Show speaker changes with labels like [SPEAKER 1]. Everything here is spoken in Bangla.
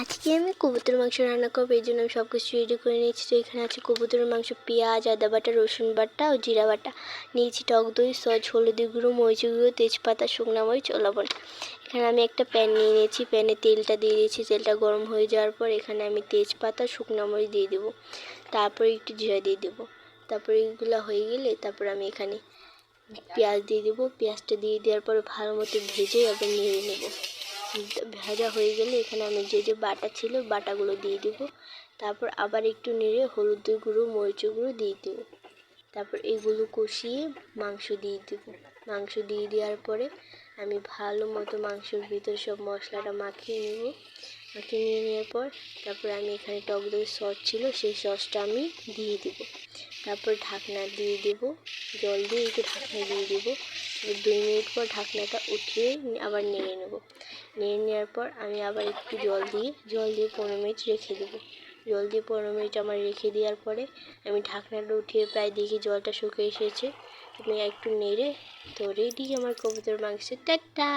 [SPEAKER 1] আজকে আমি কবুতর মাংস রান্না করবো, এই জন্য আমি সব কিছু রেডি করে নিয়েছি। তো এখানে আছে কবুতরের মাংস, পেঁয়াজ, আদা বাটা, রসুন বাটা ও জিরা বাটা। নিয়েছি টক দই, সস, হলুদের গুঁড়ো, মরিচ গুঁড়ো, তেজপাতা, শুকনো মরিচ ও লবণ। এখানে আমি একটা প্যান নিয়ে নিয়েছি, প্যানে তেলটা দিয়ে দিয়েছি। তেলটা গরম হয়ে যাওয়ার পর এখানে আমি তেজপাতা, শুকনো মরিচ দিয়ে দেবো, তারপরে একটু জিরা দিয়ে দেবো। তারপরে এগুলো হয়ে গেলে তারপর আমি এখানে পেঁয়াজ দিয়ে দেবো। পেঁয়াজটা দিয়ে দেওয়ার পরে ভালো মতো ভেজে আবার নেড়ে নেবো। ভাজা হয়ে গেলে এখানে আমি যে বাটা ছিল বাটাগুলো দিয়ে দেবো। তারপর আবার একটু নেড়ে হলুদের গুঁড়ো, মরিচের গুঁড়ো দিয়ে দেবো। তারপর এগুলো কষিয়ে মাংস দিয়ে দেবো। মাংস দিয়ে দেওয়ার পরে আমি ভালো মতো মাংসের ভিতরে সব মশলাটা মাখিয়ে নেব। মাখিয়ে নিয়ে নেওয়ার পর তারপর আমি এখানে টক দই সস ছিল, সেই সসটা আমি দিয়ে দেবো। তারপর ঢাকনা দিয়ে দেবো, জল দিয়ে একটু ঢাকনা দিয়ে দেবো। 2 মিনিট পর ঢাকনাটা উঠিয়ে আবার নেড়ে নেব। নেড়ে নেওয়ার পর আমি আবার একটু জল দিয়ে 15 মিনিট রেখে দেবো। জল দিয়ে 15 মিনিট আমার রেখে দেওয়ার পরে আমি ঢাকনাটা উঠিয়ে প্রায় দেখি জলটা শুকিয়ে এসেছে। আমি একটু নেড়ে তো রেডি আমার কবুতর মাংস। টাটা।